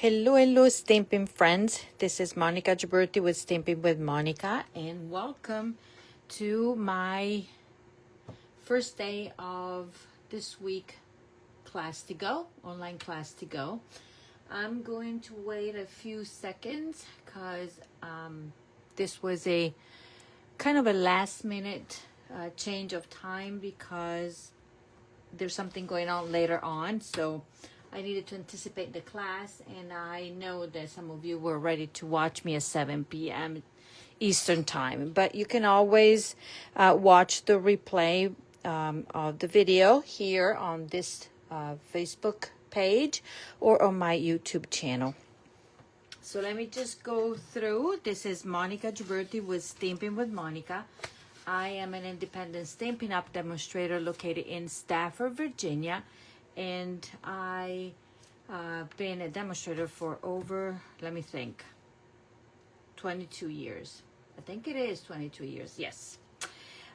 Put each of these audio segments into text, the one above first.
Hello, Stampin' friends. This is Monica Gibberti with Stampin' with Monica, and welcome to my first day of this week class to go, online class to go. I'm going to wait a few seconds because this was a kind of a last minute change of time because there's something going on later on. So I needed to anticipate the class, and I know that some of you were ready to watch me at 7 p.m. Eastern time. But you can always watch the replay of the video here on this Facebook page or on my YouTube channel. So let me just go through. This is Monica Gibberti with Stampin' with Monica. I am an independent Stampin' Up demonstrator located in Stafford, Virginia. And I've been a demonstrator for over, 22 years. I think it is 22 years, yes.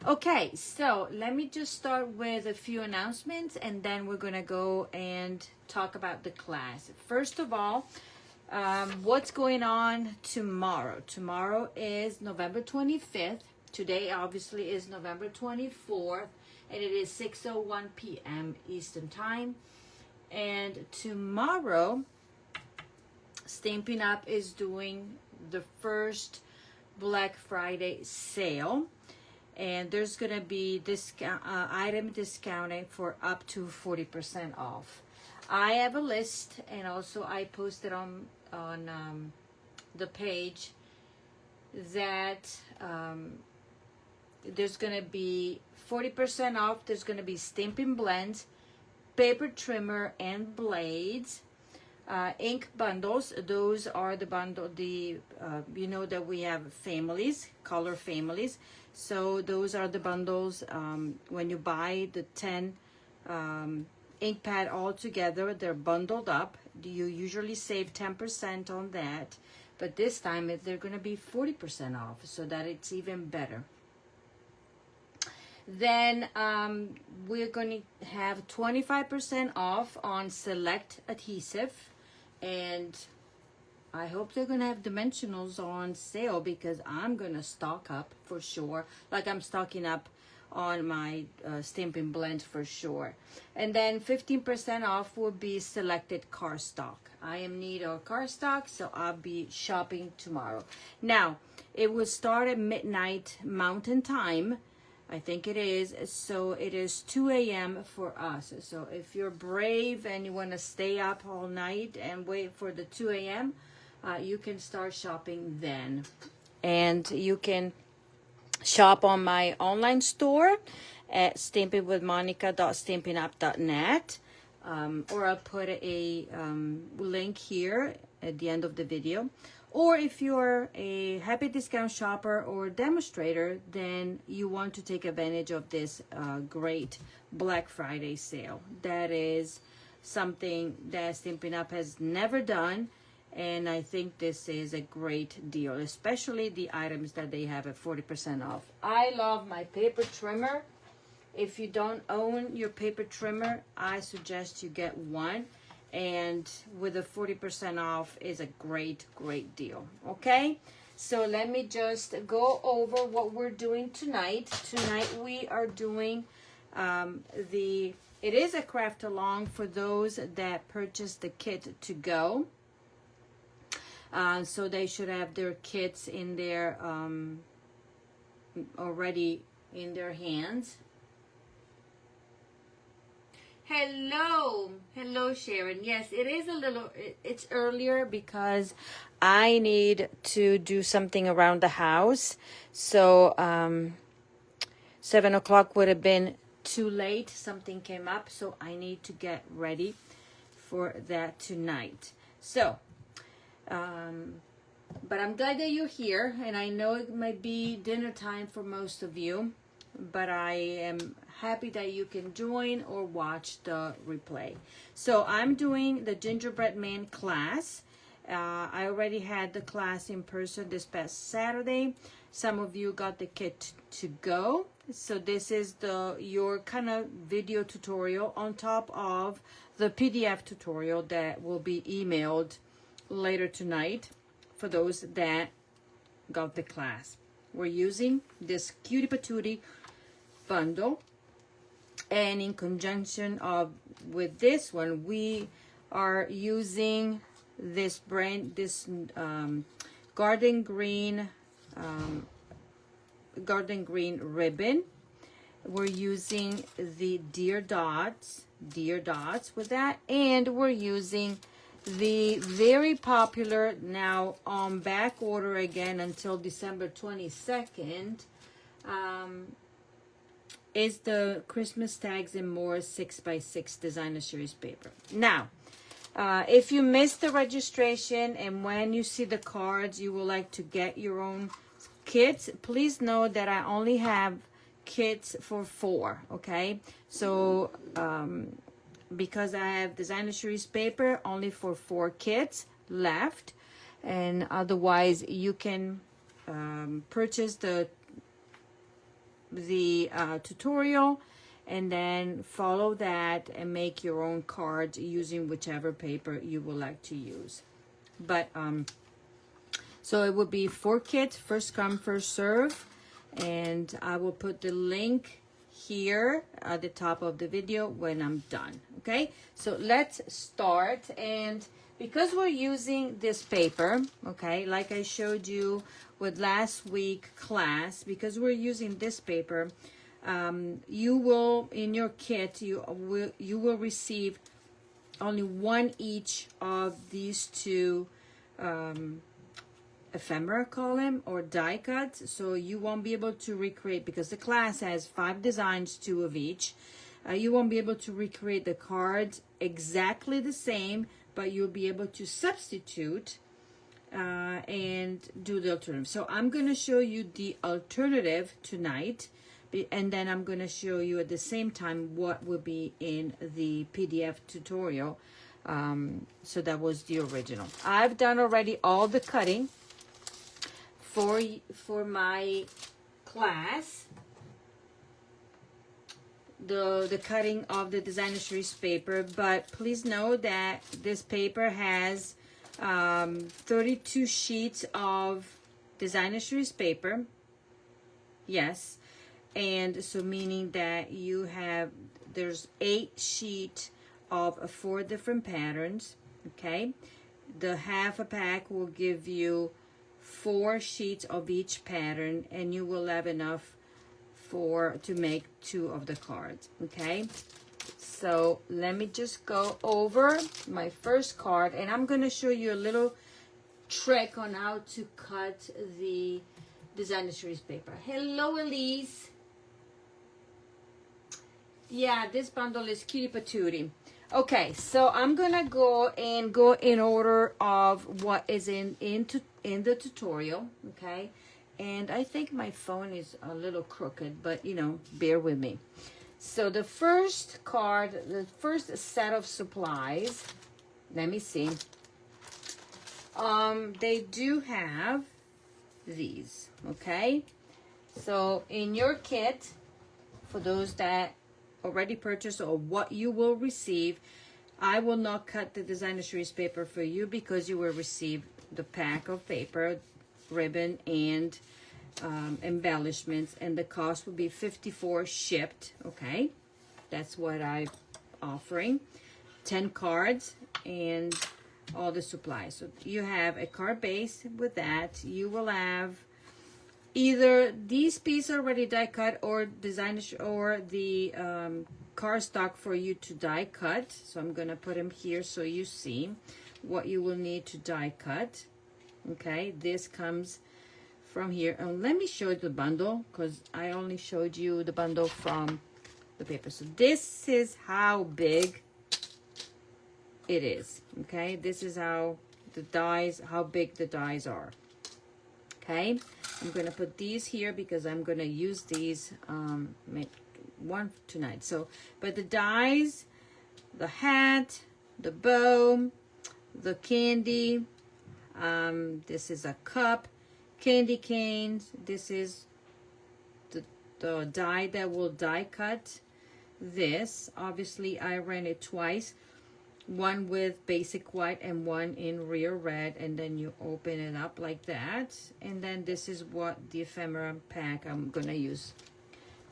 Okay, so let me just start with a few announcements, and then we're going to go and talk about the class. First of all, what's going on tomorrow? Tomorrow is November 25th. Today, obviously, is November 24th. And it is 6:01 p.m. Eastern Time. And tomorrow, Stampin' Up is doing the first Black Friday sale. And there's going to be item discounting for up to 40% off. I have a list, and also I posted on the page that there's going to be 40% off. There's going to be Stampin' Blends, paper trimmer and blades, ink bundles. Those are the bundle, you know that we have families, color families. So those are the bundles. When you buy the 10 ink pad all together, they're bundled up. You usually save 10% on that. But this time they're going to be 40% off, so that it's even better. Then we're going to have 25% off on select adhesive, and I hope they're going to have dimensionals on sale because I'm going to stock up for sure, like I'm stocking up on my Stampin' Blend for sure. And then 15% off will be selected cardstock. I am in need of cardstock, so I'll be shopping tomorrow. Now, it will start at midnight Mountain Time. I think it is. So it is 2 a.m. for us. So if you're brave and you want to stay up all night and wait for the 2 a.m., you can start shopping then. And you can shop on my online store at stampinwithmonica.stampinup.net. Or I'll put a link here at the end of the video. Or if you're a happy discount shopper or demonstrator, then you want to take advantage of this great Black Friday sale. That is something that Stampin' Up has never done, and I think this is a great deal, especially the items that they have at 40% off. I love my paper trimmer. If you don't own your paper trimmer, I suggest you get one. And with a 40% off is a great deal. Okay, so let me just go over what we're doing tonight. Tonight we are doing it is a craft along for those that purchase the kit to go. So they should have their kits in there already in their hands. Hello Sharon. Yes, it is it's earlier because I need to do something around the house. So 7 o'clock would have been too late. Something came up, so I need to get ready for that tonight. So but I'm glad that you're here, and I know it might be dinner time for most of you, but I am happy that you can join or watch the replay. So I'm doing the Gingerbread Man class. I already had the class in person this past Saturday. Some of you got the kit to go. So this is your kind of video tutorial on top of the PDF tutorial that will be emailed later tonight for those that got the class. We're using this Cutie Patootie bundle, and in conjunction with this one, we are using this garden green ribbon. We're using the deer dots with that, and we're using the very popular, now on back order again until December 22nd, is the Christmas Tags and More 6x6 designer series paper. Now, if you missed the registration and when you see the cards you would like to get your own kits, please know that I only have kits for 4, okay? So because I have designer series paper only for 4 kits left, and otherwise you can purchase the tutorial and then follow that and make your own cards using whichever paper you would like to use. But so it would be 4 kits, first come first serve, and I will put the link here at the top of the video when I'm done. Okay, so let's start. And because we're using this paper, okay, like I showed you with last week class, because we're using this paper, you will, in your kit, you will receive only 1 each of these 2 ephemera, call them, or die cuts. So you won't be able to recreate, because the class has 5 designs, 2 of each. You won't be able to recreate the cards exactly the same, but you'll be able to substitute and do the alternative. So I'm going to show you the alternative tonight, and then I'm going to show you at the same time what will be in the PDF tutorial. So that was the original. I've done already all the cutting for my class, the cutting of the designer series paper. But please know that this paper has 32 sheets of designer series paper. Yes, and so meaning that you have, there's 8 sheets of 4 different patterns. Okay, the half a pack will give you 4 sheets of each pattern, and you will have enough to make 2 of the cards. Okay, so let me just go over my first card, and I'm going to show you a little trick on how to cut the designer series paper. Hello, Elise. Yeah, this bundle is Cutie Patootie. Okay, so I'm gonna go in order of what is in the tutorial. Okay, and I think my phone is a little crooked, but you know, bear with me. So the first card, the first set of supplies, let me see. They do have these. Okay, so in your kit, for those that already purchased or what you will receive, I will not cut the designer series paper for you, because you will receive the pack of paper, ribbon, and embellishments, and the cost will be $54 shipped. Okay, that's what I'm offering. 10 cards and all the supplies. So you have a card base. With that, you will have either these pieces already die cut, or designer, or the cardstock for you to die cut. So I'm gonna put them here so you see what you will need to die cut. Okay, this comes from here, and let me show you the bundle, because I only showed you the bundle from the paper. So this is how big it is. Okay, this is how the dies, how big the dies are. Okay, I'm gonna put these here because I'm gonna use these make one tonight. So, but the dies, the hat, the bow, the candy, this is a cup, candy canes, this is the die that will die cut. This, obviously I ran it twice. one with basic white and one in real red, and then you open it up like that, and then this is what the ephemera pack I'm gonna use.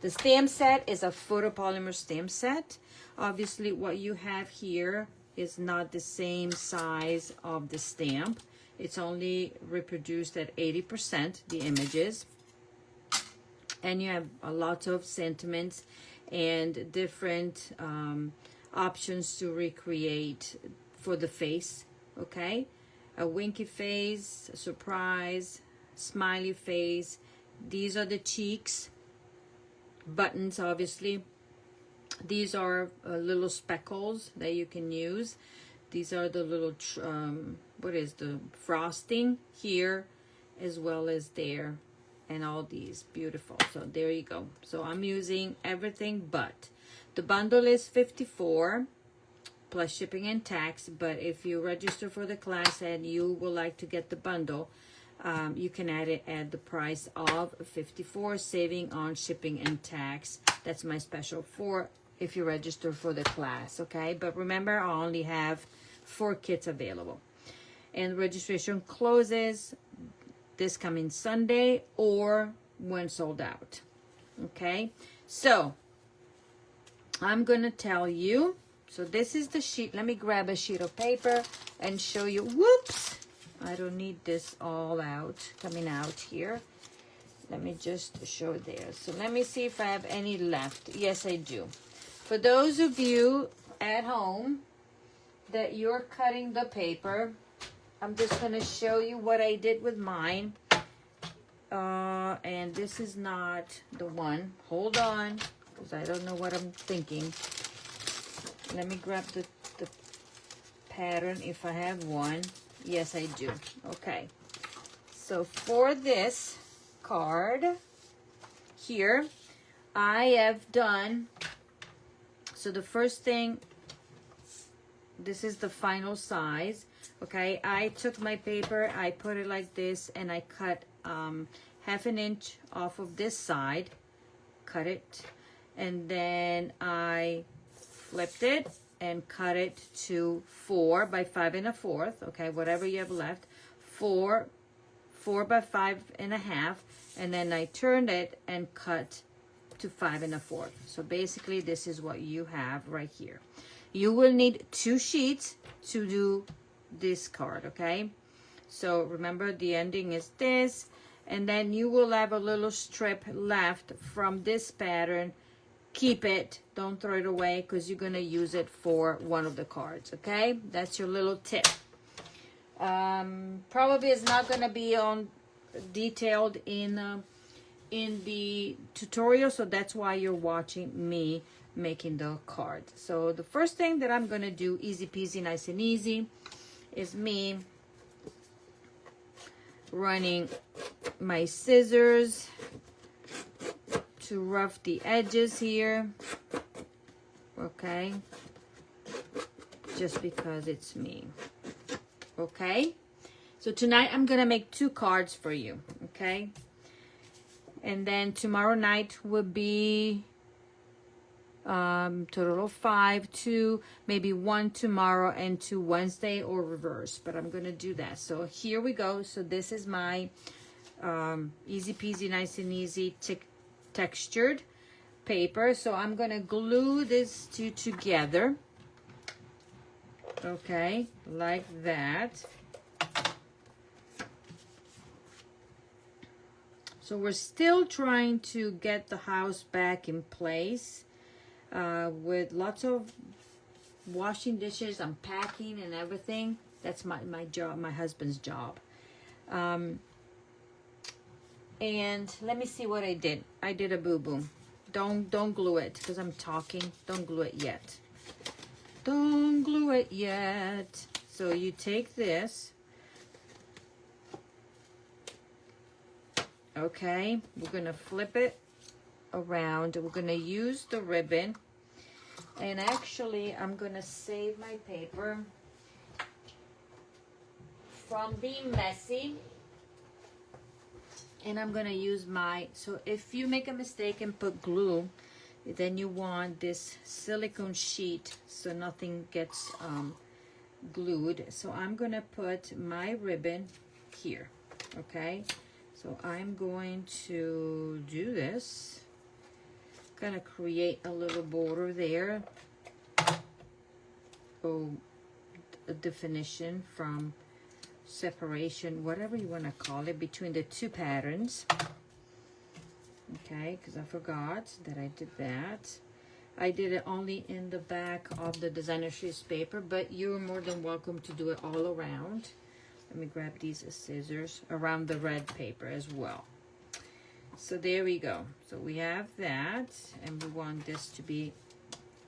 The stamp set is a photopolymer stamp set. Obviously what you have here is not the same size of the stamp. It's only reproduced at 80%, the images, and you have a lot of sentiments and different options to recreate for the face. Okay, a winky face, a surprise, smiley face. These are the cheeks, buttons, obviously. These are little speckles that you can use. These are the little what is the frosting here as well as there, and all these beautiful. So there you go. So I'm using everything, but the bundle is $54 plus shipping and tax. But if you register for the class and you would like to get the bundle, you can add it at the price of $54, saving on shipping and tax. That's my special for if you register for the class. Okay, but remember, I only have 4 kits available, and registration closes this coming Sunday or when sold out. Okay, so I'm gonna tell you. So this is the sheet. Let me grab a sheet of paper and show you. Whoops, I don't need this all out, coming out here. Let me just show there. So let me see if I have any left. Yes, I do. For those of you at home that you're cutting the paper, I'm just going to show you what I did with mine. And this is not the one. Hold on, because I don't know what I'm thinking. Let me grab the pattern if I have one. Yes, I do. Okay. So for this card here, I have done, so the first thing, this is the final size. Okay, I took my paper, I put it like this, and I cut half an inch off of this side, cut it, and then I flipped it and cut it to 4 by 5 1/4. Okay, whatever you have left, 4 by 5 1/2, and then I turned it and cut to 5 1/4. So basically this is what you have right here. You will need 2 sheets to do this card. Okay, so remember the ending is this, and then you will have a little strip left from this pattern. Keep it, don't throw it away, because you're gonna use it for one of the cards. Okay, that's your little tip. Probably it's not gonna be on detailed in the tutorial, so that's why you're watching me making the card. So the first thing that I'm gonna do, easy peasy, nice and easy, is me running my scissors to rough the edges here. Okay, just because it's me. Okay, so tonight I'm gonna make 2 cards for you. Okay, and then tomorrow night will be total of 5, 2, maybe 1 tomorrow and 2 Wednesday, or reverse, but I'm gonna do that. So here we go. So this is my easy peasy, nice and easy textured paper. So I'm gonna glue these 2 together. Okay, like that. So we're still trying to get the house back in place with lots of washing dishes, unpacking and everything. That's my job, my husband's job. And let me see what I did. I did a boo-boo. Don't glue it, because I'm talking. Don't glue it yet. Don't glue it yet. So you take this. Okay, we're gonna flip it around. We're gonna use the ribbon, and actually I'm gonna save my paper from being messy, and I'm gonna use my, so if you make a mistake and put glue, then you want this silicone sheet so nothing gets glued. So I'm gonna put my ribbon here, okay? So I'm going to do this, gonna create a little border there. Oh, a definition from separation, whatever you want to call it, between the two patterns. Okay, because I forgot that I did that. I did it only in the back of the designer sheets paper, but you're more than welcome to do it all around. Let me grab these scissors around the red paper as well. So there we go. So we have that, and we want this to be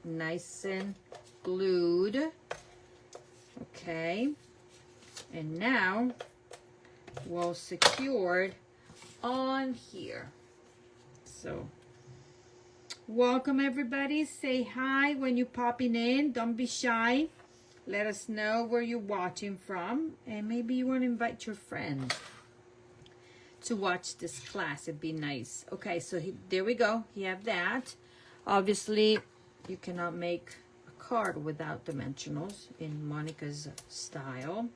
nice and glued. Okay, and now we'll secure it on here. So welcome everybody. Say hi when you're popping in. Don't be shy. Let us know where you're watching from, and maybe you want to invite your friends to watch this class. It'd be nice. Okay, so there we go. You have that. Obviously, you cannot make a card without dimensionals in Monica's style.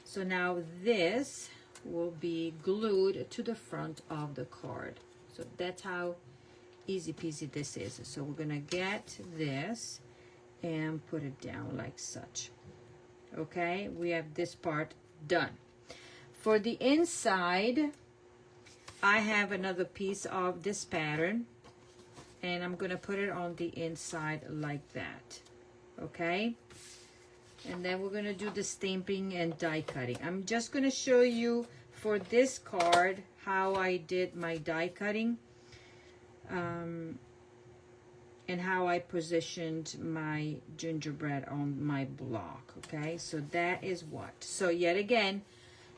So now this will be glued to the front of the card. So that's how easy peasy this is. So we're gonna get this and put it down like such. Okay, we have this part done. For the inside, I have another piece of this pattern, and I'm gonna put it on the inside like that. Okay, and then we're gonna do the stamping and die cutting. I'm just gonna show you for this card how I did my die cutting, and how I positioned my gingerbread on my block. Okay, so that is what. So yet again,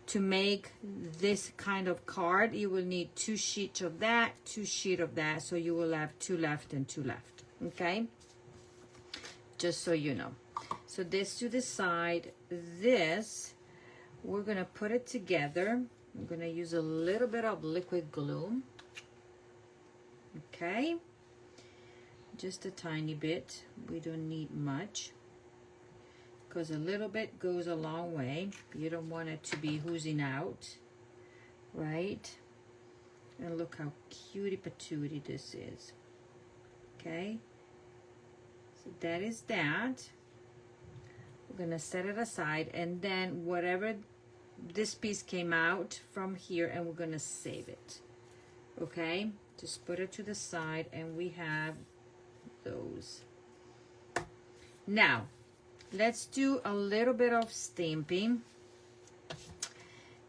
to make this kind of card, you will need 2 sheets of that, 2 sheets of that. So you will have 2 left and 2 left. Okay, just so you know. So this to the side, this, we're gonna put it together. I'm gonna use a little bit of liquid glue. Okay, just a tiny bit. We don't need much, because a little bit goes a long way. You don't want it to be oozing out, right? And look how cutie patootie this is. Okay, so that is that. We're gonna set it aside, and then whatever this piece came out from here, and we're gonna save it. Okay, just put it to the side, and we have those. Now let's do a little bit of stamping,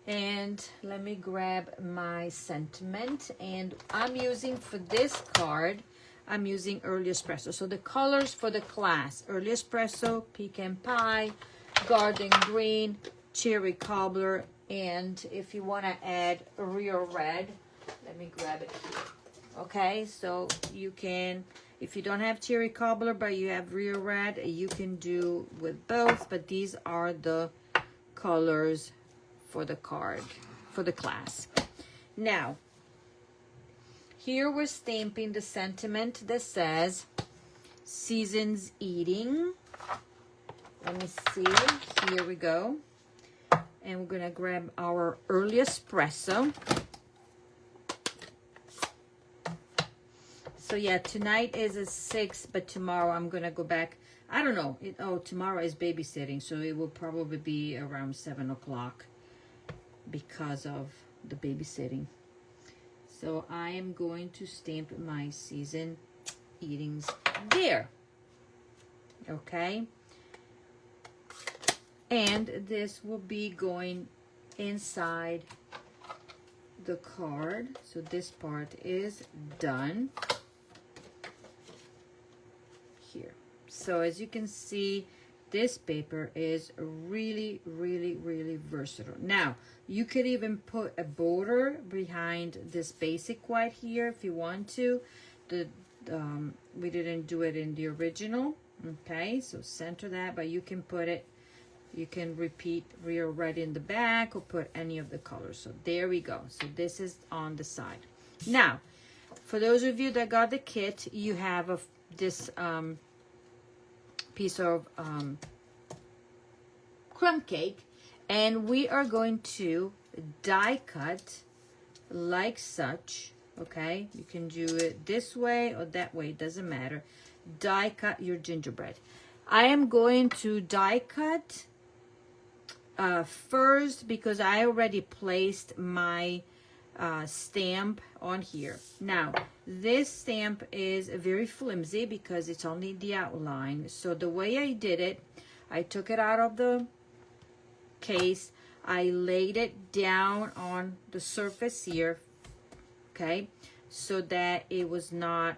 and let me grab my sentiment. And I'm using, for this card, I'm using Early Espresso. So the colors for the class: Early Espresso, Pecan Pie, Garden Green, Cherry Cobbler, and if you want to add Real Red, let me grab it here. Okay, so you can, if you don't have Cherry Cobbler but you have Real Red, you can do with both, but these are the colors for the card, for the class. Now, here we're stamping the sentiment that says Seasons Eating. Let me see, here we go. And we're gonna grab our Early Espresso. So yeah, tonight is at 6, but tomorrow I'm gonna go back. I don't know, tomorrow is babysitting, so it will probably be around 7 o'clock because of the babysitting. So I am going to stamp my Season Eatings there. Okay, and this will be going inside the card. So this part is done here. So as you can see, this paper is really, really, really versatile. Now, you could even put a border behind this basic white here if you want to. We didn't do it in the original. Okay, so center that, but you can put it, you can repeat Real Red in the back or put any of the colors. So there we go. So this is on the side. Now, for those of you that got the kit, you have this piece of crumb cake, and we are going to die cut like such. Okay, you can do it this way or that way, it doesn't matter. Die cut your gingerbread. I am going to die cut first because I already placed my stamp on here. Now this stamp is very flimsy because it's only the outline. So the way I did it, I took it out of the case, I laid it down on the surface here, okay, so that it was not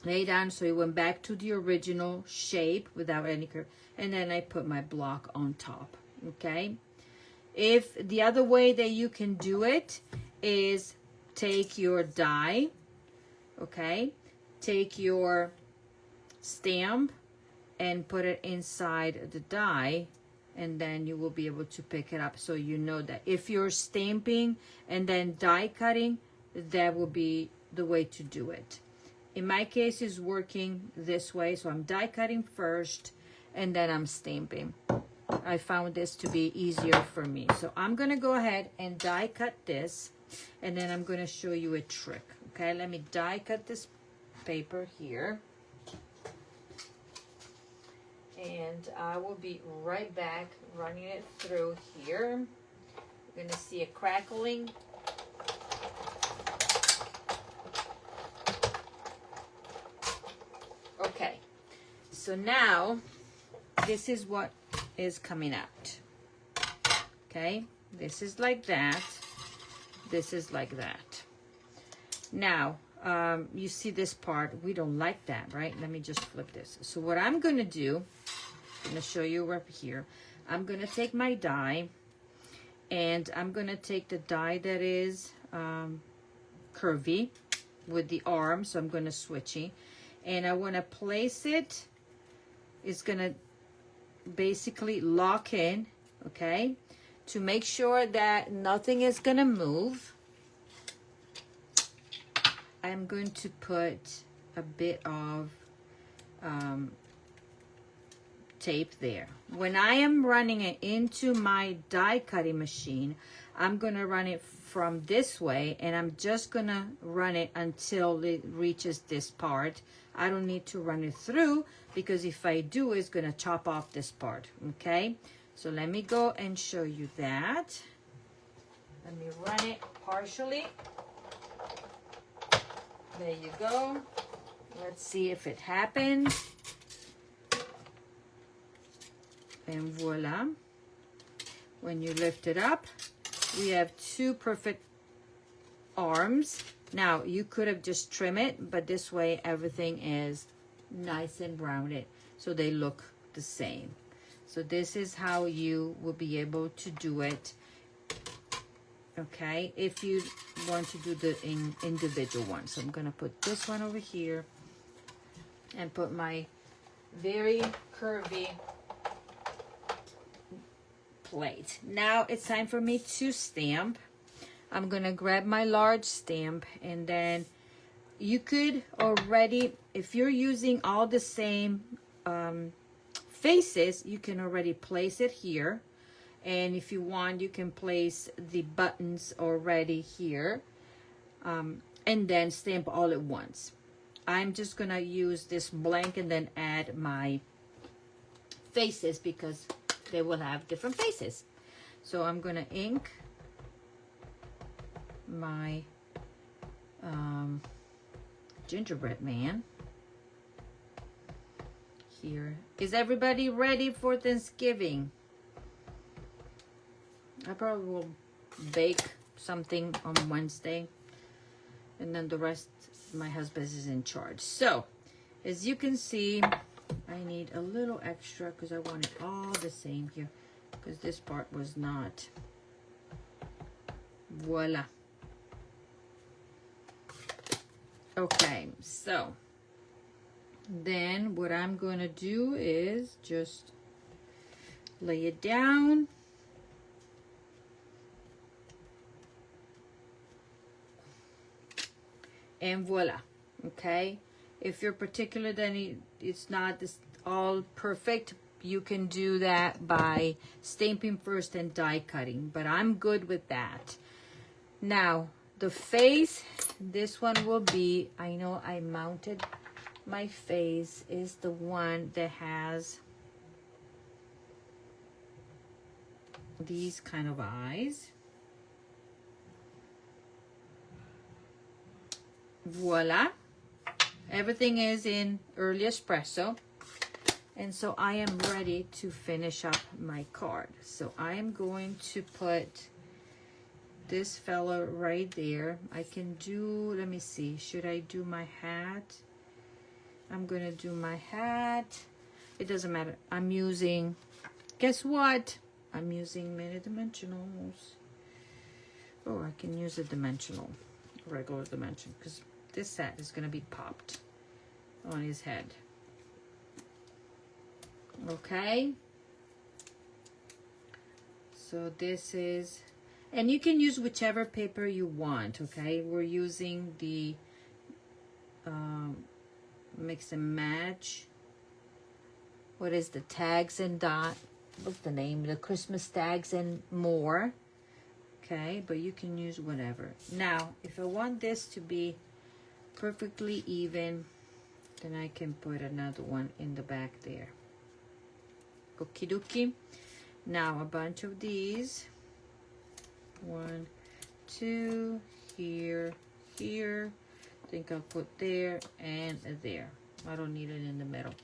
laid down, so it went back to the original shape without any curve, and then I put my block on top. Okay, if the other way that you can do it is take your die, okay, take your stamp and put it inside the die, and then you will be able to pick it up. So you know that if you're stamping and then die cutting, that will be the way to do it. In my case, it's working this way, so I'm die cutting first and then I'm stamping. I found this to be easier for me. So I'm gonna go ahead and die cut this, and then I'm gonna show you a trick. Okay, let me die cut this paper here. And I will be right back running it through here. You're gonna see a crackling. Okay, so now this is what is coming out. Okay, this is like that. This is like that. Now, you see this part, we don't like that, right? Let me just flip this. So what I'm gonna do, I'm gonna show you up here. I'm gonna take my die, and I'm gonna take the die that is curvy with the arm. So I'm gonna switch it, and I wanna place it. It's gonna basically lock in, okay, to make sure that nothing is gonna move. I'm going to put a bit of tape there. When I am running it into my die cutting machine, I'm gonna run it from this way, and I'm just gonna run it until it reaches this part. I don't need to run it through, because if I do, it's gonna chop off this part. Okay, so let me go and show you that. Let me run it partially. There you go. Let's see if it happens. And voila. When you lift it up, we have two perfect arms. Now, you could have just trimmed it, but this way everything is nice and rounded, so they look the same. So this is how you will be able to do it. Okay, if you want to do the individual one. So I'm gonna put this one over here and put my very curvy plate. Now it's time for me to stamp. I'm gonna grab my large stamp, and then you could already, if you're using all the same faces, you can already place it here. And if you want, you can place the buttons already here, and then stamp all at once. I'm just gonna use this blank and then add my faces, because they will have different faces. So I'm gonna ink my gingerbread man here. Is everybody ready for Thanksgiving? I probably will bake something on Wednesday, and then the rest, my husband is in charge. So, as you can see, I need a little extra because I want it all the same here, because this part was not. Voila. Okay, so then what I'm going to do is just lay it down. And voila. Okay, if you're particular, then it's not this all perfect, you can do that by stamping first and die cutting, but I'm good with that. Now, the face, this one will be, I know I mounted my face, is the one that has these kind of eyes. Voila. Everything is in early espresso. And so I am ready to finish up my card. So I am going to put this fella right there. I can do, let me see, should I do my hat? I'm gonna do my hat. It doesn't matter. I'm using, guess what? I'm using many dimensionals. Oh, I can use a dimensional, regular dimension, because this hat is gonna be popped on his head. Okay, so this is, and you can use whichever paper you want. Okay, we're using the mix and match. What is the tags and dot? What's the name? The Christmas tags and more. Okay, but you can use whatever. Now, if I want this to be perfectly even, then I can put another one in the back there. Okie dokie. Now a bunch of these. 1, 2, here, here. I think I'll put there and there. I don't need it in the middle.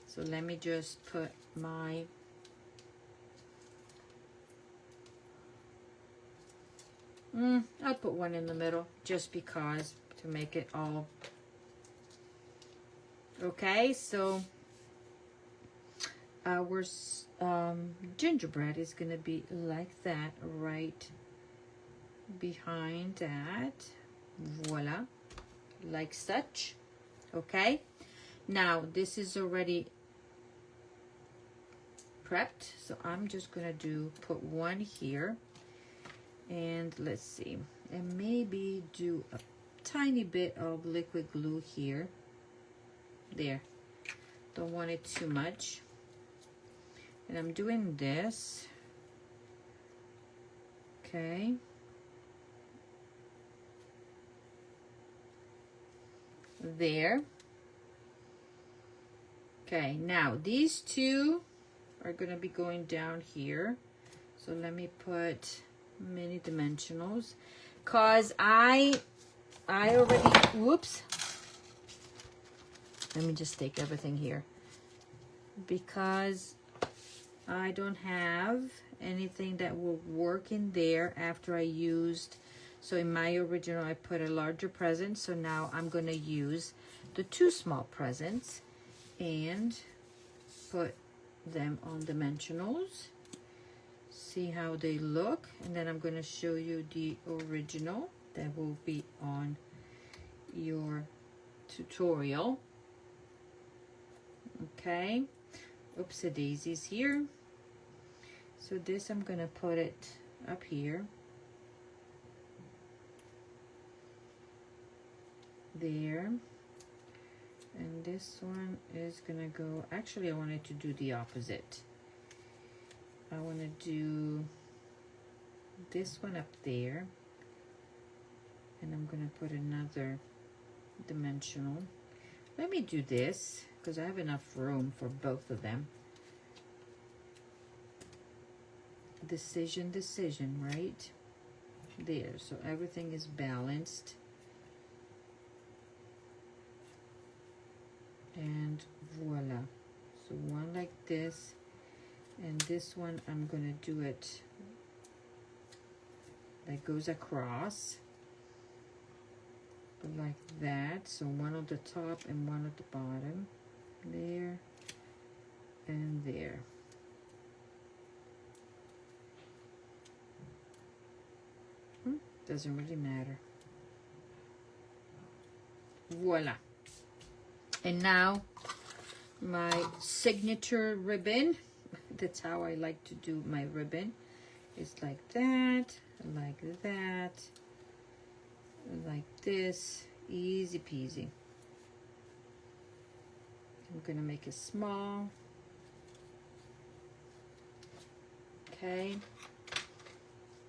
So let me just put my I'll put one in the middle just because, to make it all okay. So our gingerbread is gonna be like that, right behind that. Voila, like such. Okay, now this is already prepped, so I'm just gonna put one here, and let's see, and maybe do a tiny bit of liquid glue here. There, don't want it too much. And I'm doing this, okay. There. Okay, now these two are gonna be going down here. So let me put mini dimensionals, cause I already, whoops. Let me just take everything here, because I don't have anything that will work in there after I used. So in my original, I put a larger present. So now I'm gonna use the 2 small presents and put them on dimensionals. See how they look. And then I'm gonna show you the original that will be on your tutorial. Okay. Oopsie daisies here. So this, I'm gonna put it up here. There. And this one is gonna go, actually I wanted to do the opposite. I wanna do this one up there. And I'm gonna put another dimensional. Let me do this, because I have enough room for both of them. Decision, right? There, so everything is balanced. And voila. So one like this, and this one I'm gonna do it that goes across, like that. So one at the top and one at the bottom. There and there. Doesn't really matter. Voila. And now my signature ribbon. That's how I like to do my ribbon. It's like that, like this. Easy peasy. I'm gonna make it small. Okay,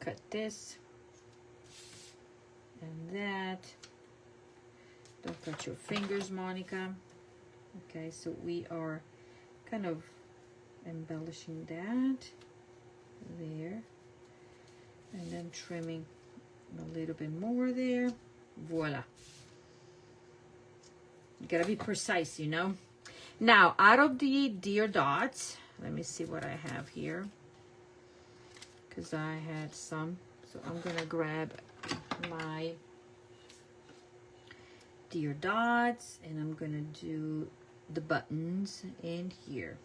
cut this and that. Don't cut your fingers, Monica. Okay, so we are kind of embellishing that there, and then trimming a little bit more there. Voila. You gotta be precise, you know. Now, out of the deer dots, let me see what I have here, because I had some. So I'm gonna grab my deer dots and I'm gonna do the buttons in here.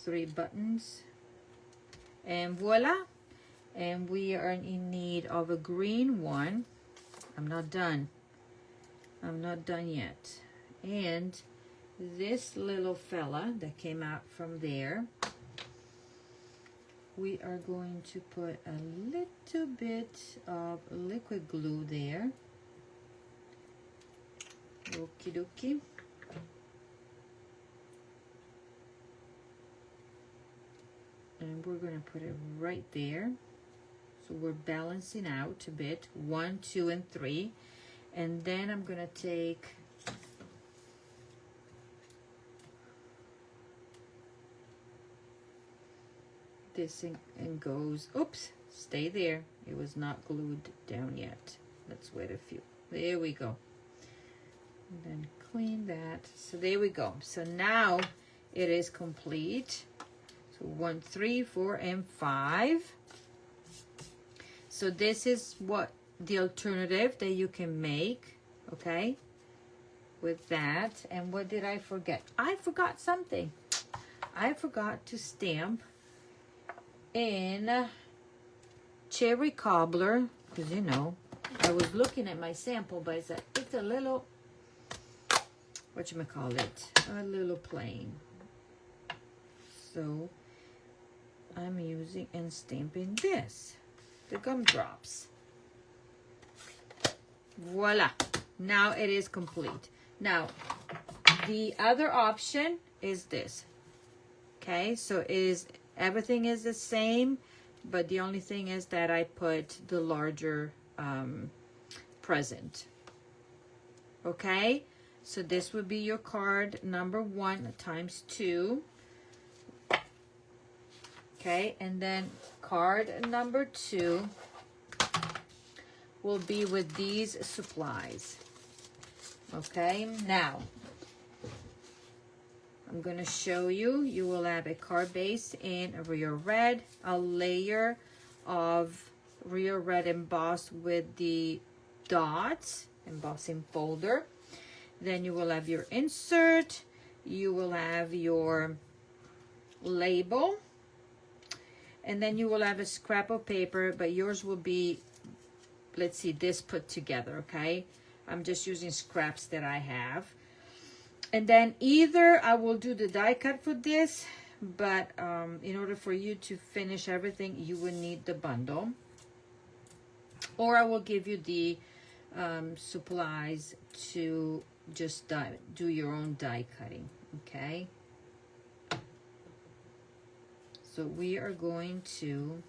3 buttons, and voila. And we are in need of a green one. I'm not done. I'm not done yet. And this little fella that came out from there, we are going to put a little bit of liquid glue there. Okie dokie. And we're going to put it right there. So we're balancing out a bit. 1, 2, and 3. And then I'm going to take this and goes, oops, stay there. It was not glued down yet. Let's wait a few. There we go. And then clean that. So there we go. So now it is complete. So 1, 3, 4, and 5. So this is what the alternative that you can make, okay, with that. And what did I forget? I forgot something. I forgot to stamp in cherry cobbler, because you know, I was looking at my sample, but it's a little, whatchamacallit, a little plain. So I'm using and stamping this, the gumdrops. Voila. Now it is complete. Now, the other option is this. Okay, so everything is the same, but the only thing is that I put the larger present. Okay, so this would be your card number 1 times 2. Okay, and then card number 2 will be with these supplies. Okay, now I'm going to show you. You will have a card base in Rio Red, a layer of Rio Red embossed with the dots, embossing folder. Then you will have your insert. You will have your label. And then you will have a scrap of paper, but yours will be, let's see, this put together, okay? I'm just using scraps that I have. And then either I will do the die cut for this, but in order for you to finish everything, you will need the bundle. Or I will give you the supplies to just do your own die cutting, okay? So we are going to,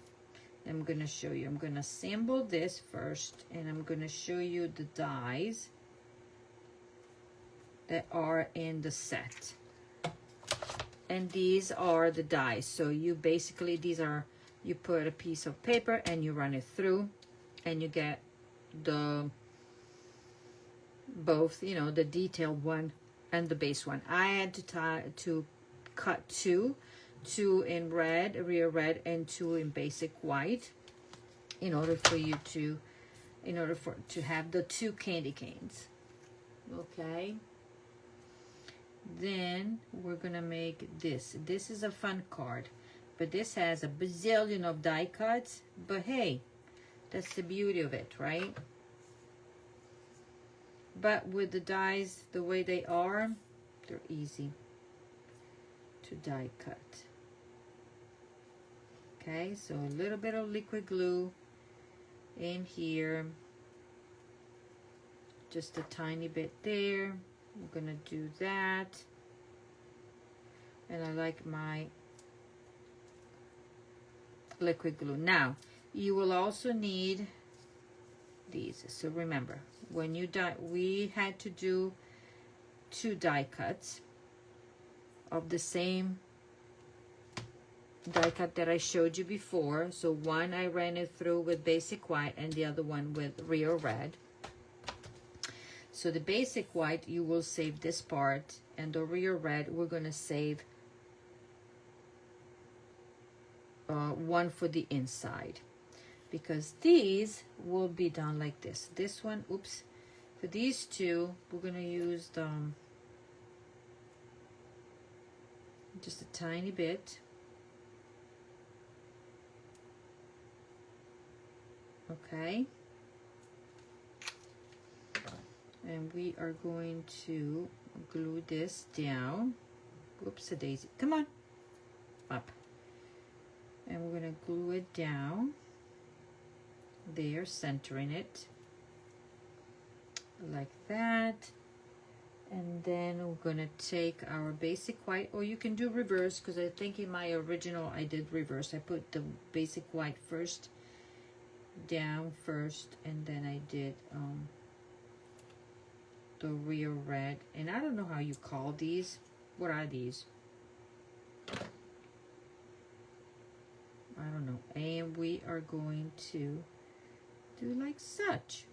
I'm going to show you, I'm going to assemble this first, and I'm going to show you the dies that are in the set. And these are the dies. So you basically, these are, you put a piece of paper and you run it through, and you get the both, you know, the detailed one and the base one. I had to cut two in red, Rio Red, and 2 in basic white, in order for you to, to have the 2 candy canes. Okay. Then we're gonna make this. This is a fun card, but this has a bazillion of die cuts. But hey, that's the beauty of it, right? But with the dies the way they are, they're easy to die cut. Okay, so a little bit of liquid glue in here, just a tiny bit there. I'm gonna do that, and I like my liquid glue. Now, you will also need these. So remember, when you die, we had to do 2 die cuts of the same die cut that I showed you before. So one I ran it through with basic white and the other one with real red. So the basic white, you will save this part, and the real red, we're going to save one for the inside, because these will be done like this. This one, oops, for these two, we're going to use just a tiny bit. Okay. And we are going to glue this down. Whoops, a daisy. Come on. Up. And we're going to glue it down. There, centering it. Like that. And then we're going to take our basic white. Or you can do reverse, because I think in my original I did reverse. I put the basic white first, down first, and then I did the real red. And I don't know how you call these. What are these? I don't know. And we are going to do like such.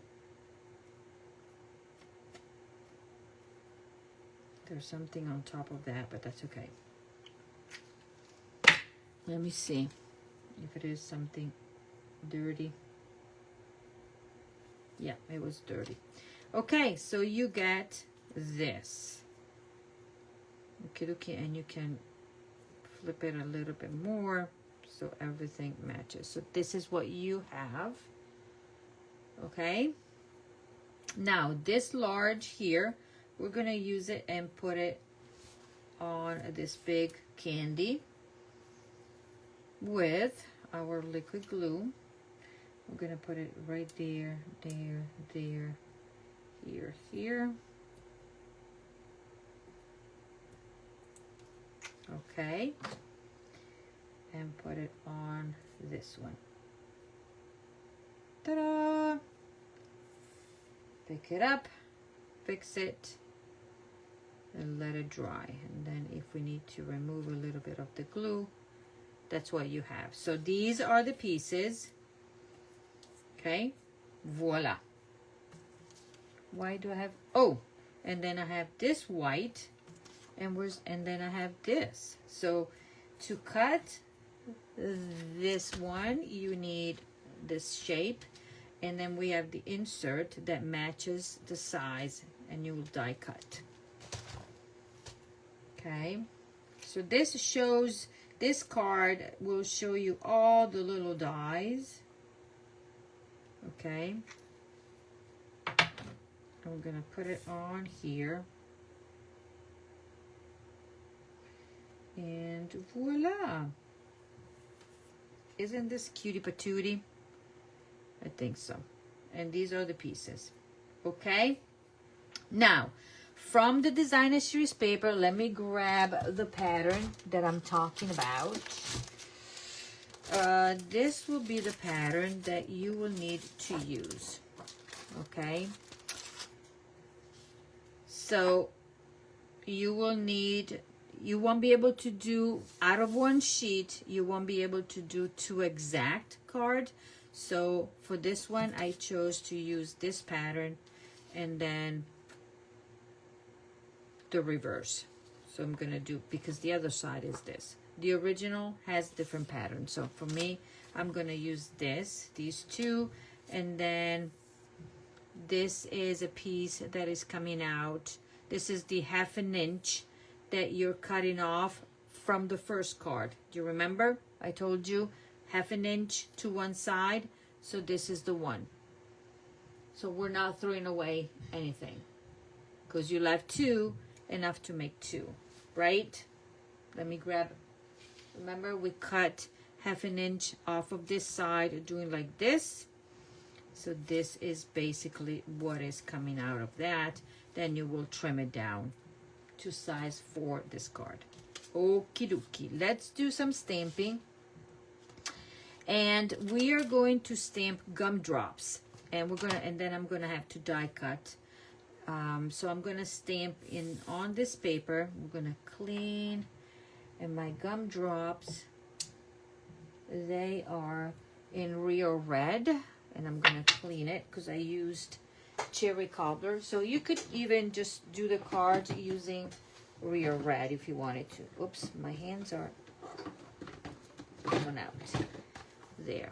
There's something on top of that, but that's okay. Let me see if it is something dirty. Yeah, it was dirty. Okay, so you get this. Okay, and you can flip it a little bit more so everything matches. So this is what you have. Okay. Now this large here, we're gonna use it and put it on this big candy with our liquid glue. We're gonna put it right there, there, there, here, here. Okay. And put it on this one. Ta-da! Pick it up, fix it, and let it dry. And then if we need to remove a little bit of the glue, that's what you have. So these are the pieces. Okay, voila. Why do I have, oh, and then I have this white, and then I have this. So to cut this one, you need this shape, and then we have the insert that matches the size, and you will die cut. Okay, so this card will show you all the little dies. Okay, I'm gonna put it on here, and voila. Isn't this cutie patootie? I think so. And these are the pieces. Okay, now from the designer series paper, let me grab the pattern that I'm talking about. This will be the pattern that you will need to use. Okay, so you will need, you won't be able to do, out of one sheet, you won't be able to do 2 exact cards. So for this one, I chose to use this pattern and then the reverse. So I'm gonna do, because the other side is this. The original has different patterns. So for me, I'm gonna use these two, and then this is a piece that is coming out. This is the 1/2 inch that you're cutting off from the first card. Do you remember? I told you 1/2 inch to one side. So this is the one. So we're not throwing away anything, because you left 2, enough to make 2, right? Let me grab, remember we cut 1/2 inch off of this side, doing like this. So this is basically what is coming out of that. Then you will trim it down to size for this card. Okie dokie. Let's do some stamping. And we are going to stamp gumdrops, and then I'm gonna have to die cut. So I'm gonna stamp in on this paper. We're gonna clean, and my gumdrops, they are in real red, and I'm gonna clean it because I used cherry cobbler. So you could even just do the cards using real red if you wanted to. Oops, my hands are coming out. There.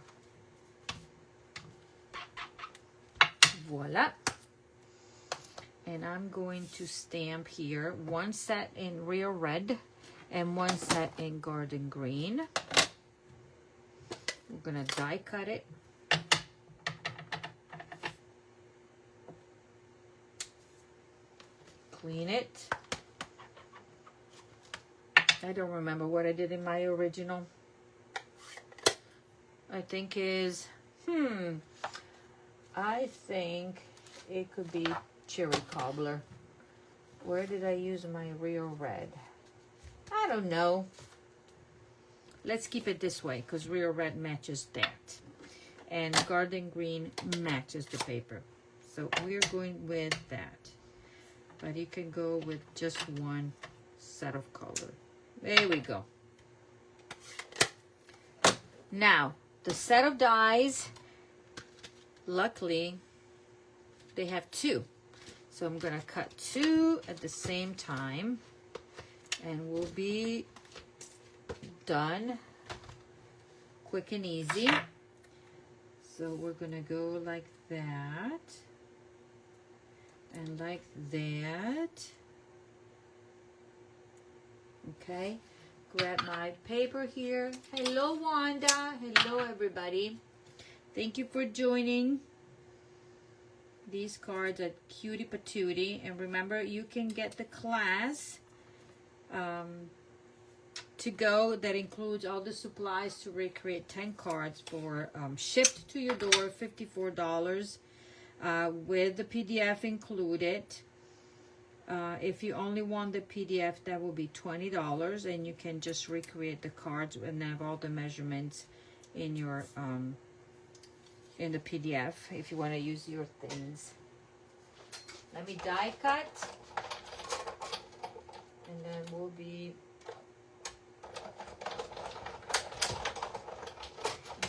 Voila. And I'm going to stamp here one set in real red and one set in garden green. We're gonna die cut it. Clean it. I don't remember what I did in my original. I think is, I think it could be cherry cobbler. Where did I use my real red? I don't know. Let's keep it this way because real red matches that. And garden green matches the paper. So we're going with that. But you can go with just one set of color. There we go. Now, the set of dies, luckily, they have two. So I'm gonna cut two at the same time, and we'll be done quick and easy. So we're gonna go like that, and like that. Okay, grab my paper here. Hello, Wanda. Hello, everybody. Thank you for joining these cards at Cutie Patootie. And remember, you can get the class to go that includes all the supplies to recreate 10 cards for shipped to your door, $54 with the PDF included. If you only want the PDF, that will be $20, and you can just recreate the cards and have all the measurements in your in the PDF if you want to use your things. Let me die cut, and then we'll be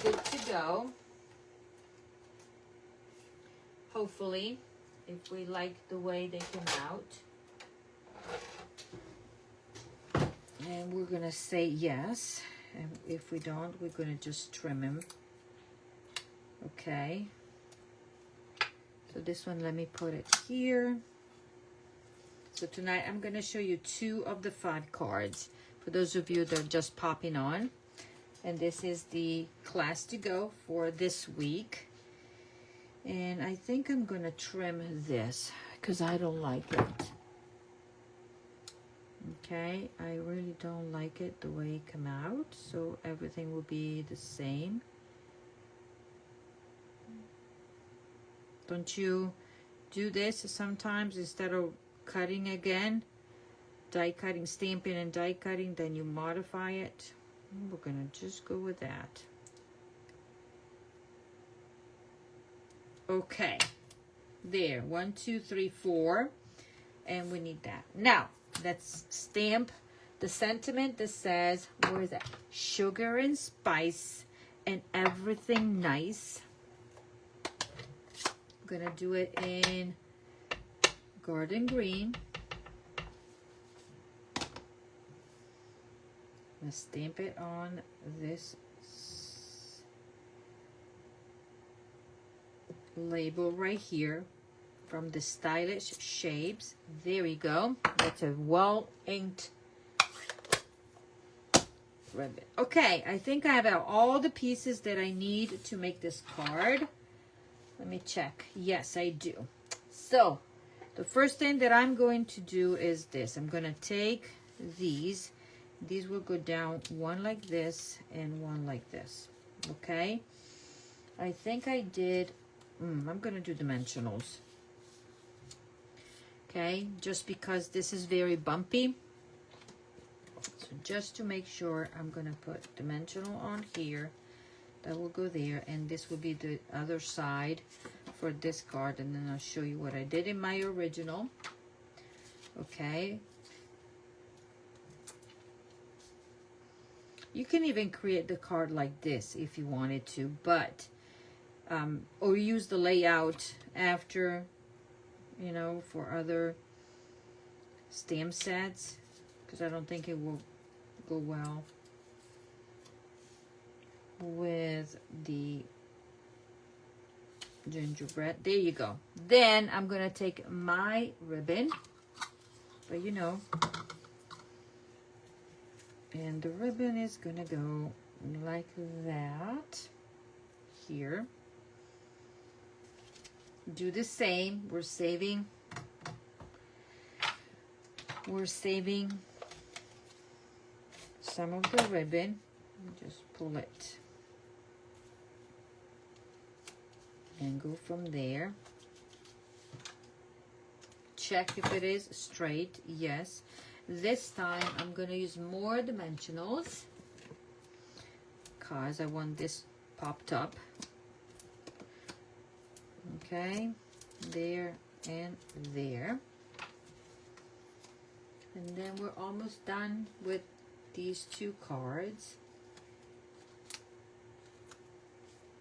good to go. Hopefully, if we like the way they come out. And we're gonna say yes, and if we don't, we're gonna just trim them. Okay, so this one, let me put it here. So tonight I'm gonna show you 2 of the 5 cards for those of you that are just popping on, and this is the class to go for this week. And I think I'm gonna trim this because I don't like it. Okay, I really don't like it the way it came out, so everything will be the same. Don't you do this sometimes instead of cutting again? Die cutting, stamping and die cutting, then you modify it. We're gonna just go with that. Okay, there, 1, 2, 3, 4, and we need that. Now, let's stamp the sentiment that says, where is that? Sugar and spice and everything nice. I'm gonna do it in garden green. I'm gonna stamp it on this label right here from the Stylish Shapes. There we go. That's a well inked ribbon. Okay, I think I have all the pieces that I need to make this card. Let me check. Yes, I do. So the first thing that I'm going to do is this. I'm going to take these. These will go down one like this and one like this. Okay, I think I did. I'm going to do dimensionals. Okay, just because this is very bumpy. So just to make sure, I'm going to put dimensional on here. that will go there, and this will be the other side for this card, and then I'll show you what I did in my original. Okay, you can even create the card like this if you wanted to, but or use the layout after, you know, for other stamp sets, because I don't think it will go well with the gingerbread. There you go. Then I'm gonna take my ribbon, but you know, and the ribbon is gonna go like that here. Do the same. We're saving some of the ribbon. Just pull it and go from there. Check if it is straight. Yes. This time I'm going to use more dimensionals because I want this popped up. Okay, there and there. And then we're almost done with these two cards.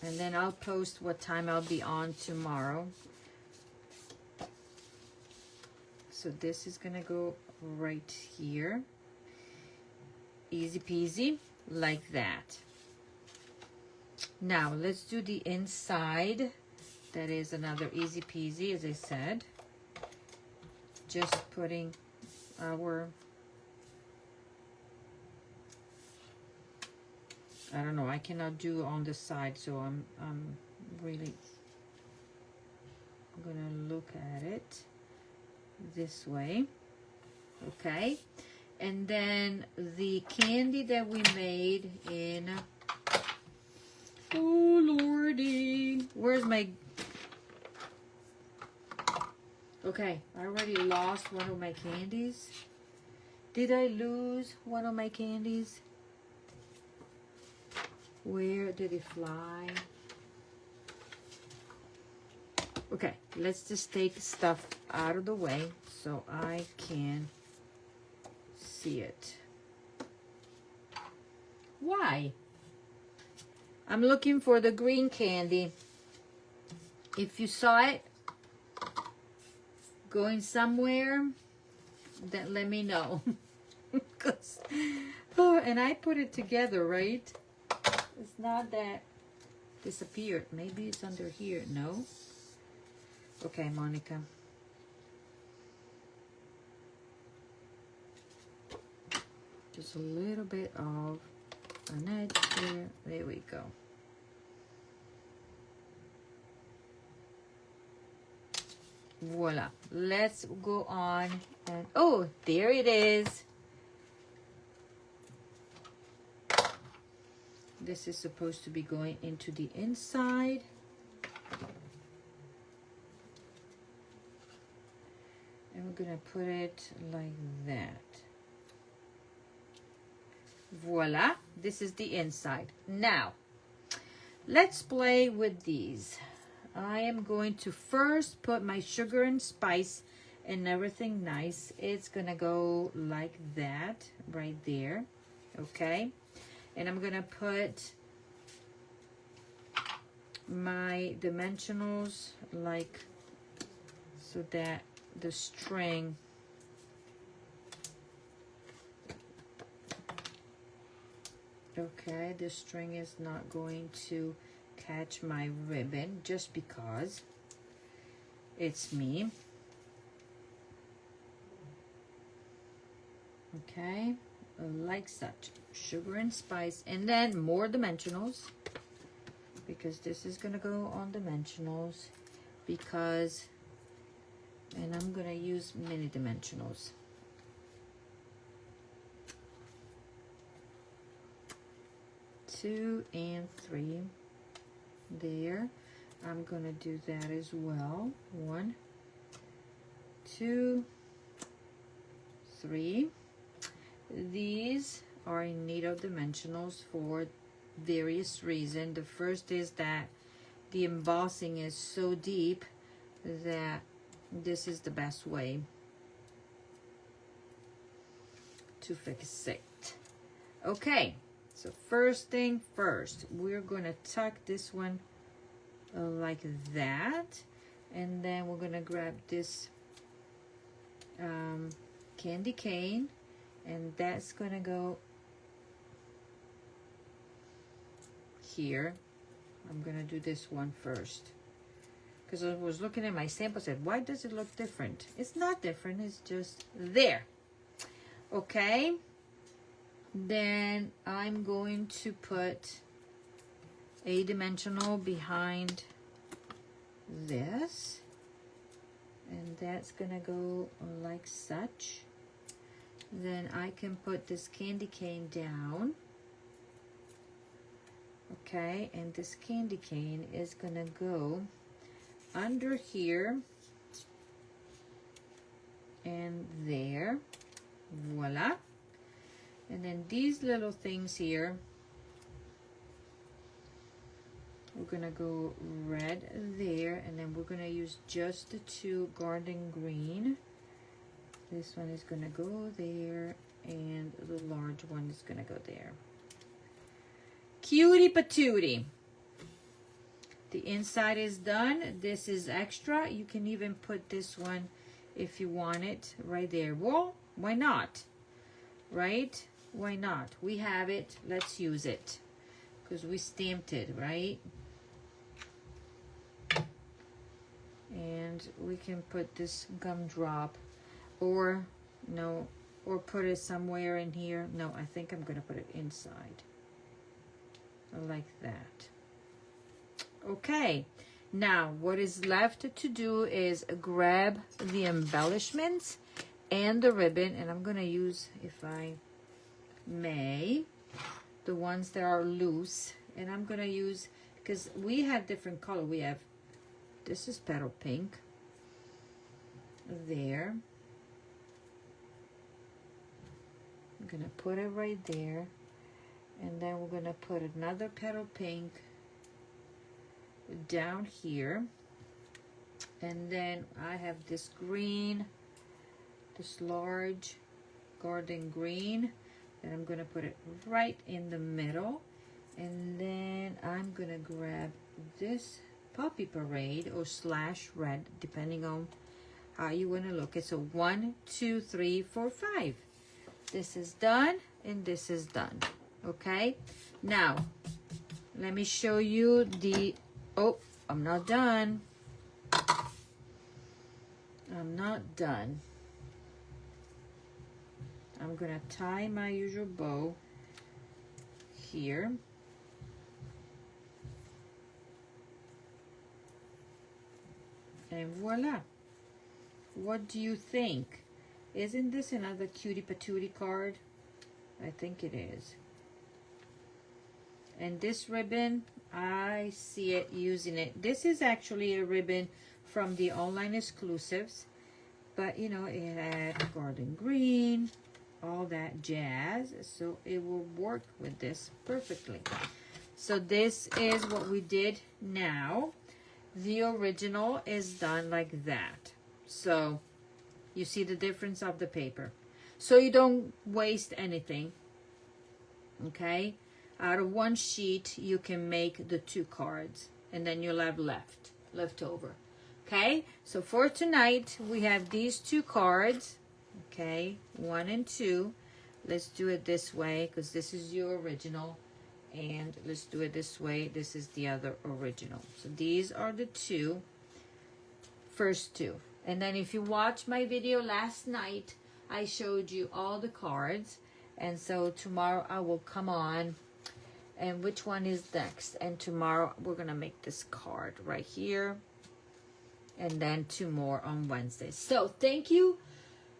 And then I'll post what time I'll be on tomorrow. So this is gonna go right here. Easy peasy, like that. Now let's do the inside. That is another easy peasy, as I said. Just putting our, I don't know, I cannot do on the side, so I'm really gonna look at it this way. Okay, and then the candy that we made in, oh lordy, where's my, okay, I already lost one of my candies. Did I lose one of my candies? Where did it fly? Okay, let's just take stuff out of the way so I can see it. Why? I'm looking for the green candy. If you saw it going somewhere, then let me know. Because, oh, and I put it together, right? It's not that disappeared. Maybe it's under here. No? Okay, Monica. Just a little bit of an edge here. There we go. Voila. Let's go on and, oh, there it is. This is supposed to be going into the inside. And we're gonna put it like that. Voila, this is the inside. Now, let's play with these. I am going to first put my sugar and spice and everything nice. It's gonna go like that right there, okay? And I'm gonna put my dimensionals like so that the string okay, the string is not going to catch my ribbon just because it's me. Okay, like such. Sugar and spice, and then more dimensionals, because this is gonna go on dimensionals, because, and I'm gonna use mini dimensionals. Two and three there. I'm gonna do that as well. 1, 2, 3. These are in need of dimensionals for various reasons. The first is that the embossing is so deep that this is the best way to fix it. Okay, so first thing first, we're gonna tuck this one like that, and then we're gonna grab this candy cane, and that's gonna go here. I'm gonna do this one first because I was looking at my sample, said, why does it look different? It's not different, it's just there. Okay, then I'm going to put a dimensional behind this, and that's gonna go like such. Then I can put this candy cane down. Okay, and this candy cane is gonna go under here and there. Voila. And then these little things here, we're gonna go red there, and then we're gonna use just the two garden green. This one is gonna go there, and the large one is gonna go there. Cutie patootie. The inside is done. This is extra. You can even put this one if you want it right there. Well, why not? Right? Why not? We have it. Let's use it because we stamped it, right? And we can put this gumdrop, or no, or put it somewhere in here. No, I think I'm gonna put it inside like that. Okay, now what is left to do is grab the embellishments and the ribbon, and I'm gonna use, if I may, the ones that are loose, and I'm gonna use, because we have different color. We have, this is petal pink there. I'm gonna put it right there, and then we're gonna put another petal pink down here, and then I have this green, this large garden green, and I'm gonna put it right in the middle, and then I'm gonna grab this Poppy Parade or slash red, depending on how you want to look. It's a 1, 2, 3, 4, 5. This is done, and this is done. Okay, now let me show you the, oh, I'm not done. I'm not done. I'm gonna tie my usual bow here. And voila. What do you think? Isn't this another cutie patootie card? I think it is. And this ribbon, I see it using it. This is actually a ribbon from the online exclusives, but you know, it had garden green, all that jazz, so it will work with this perfectly. So this is what we did now. The original is done like that. So you see the difference of the paper. So you don't waste anything. Okay? Out of one sheet, you can make the 2 cards. And then you'll have left over. Okay? So for tonight, we have these 2 cards. Okay? 1 and 2. Let's do it this way because this is your original. And let's do it this way. This is the other original. So these are the first two. And then if you watch my video last night, I showed you all the cards. And so tomorrow I will come on and which one is next. And tomorrow we're going to make this card right here. And then 2 more on Wednesday. So thank you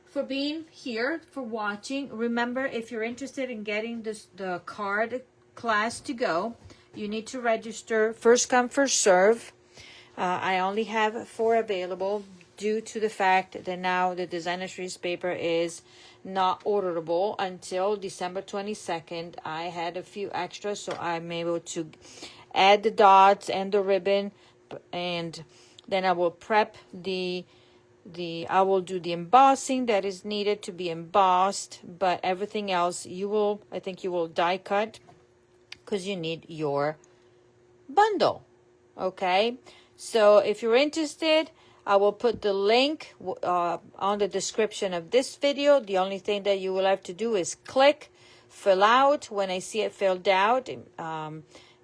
for being here, for watching. Remember, if you're interested in getting the card class to go, you need to register. First come, first serve. I only have 4 available. due to the fact that now the designer series paper is not orderable until December 22nd. I had a few extras, so I'm able to add the dots and the ribbon, and then I will prep I will do the embossing that is needed to be embossed, but everything else I think you will die cut because you need your bundle. Okay, so if you're interested, I will put the link on the description of this video. The only thing that you will have to do is click fill out. When I see it filled out,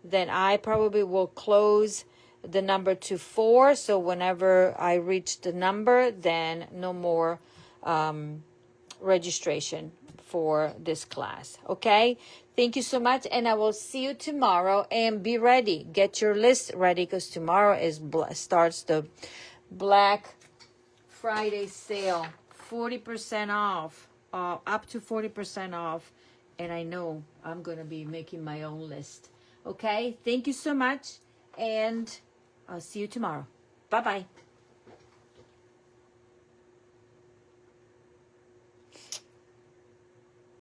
then I probably will close the number to 4. So whenever I reach the number, then no more registration for this class. Okay, thank you so much, and I will see you tomorrow. And be ready, get your list ready, because tomorrow starts the Black Friday sale, 40% off, up to 40% off, and I know I'm gonna be making my own list. Okay, thank you so much, and I'll see you tomorrow. Bye bye.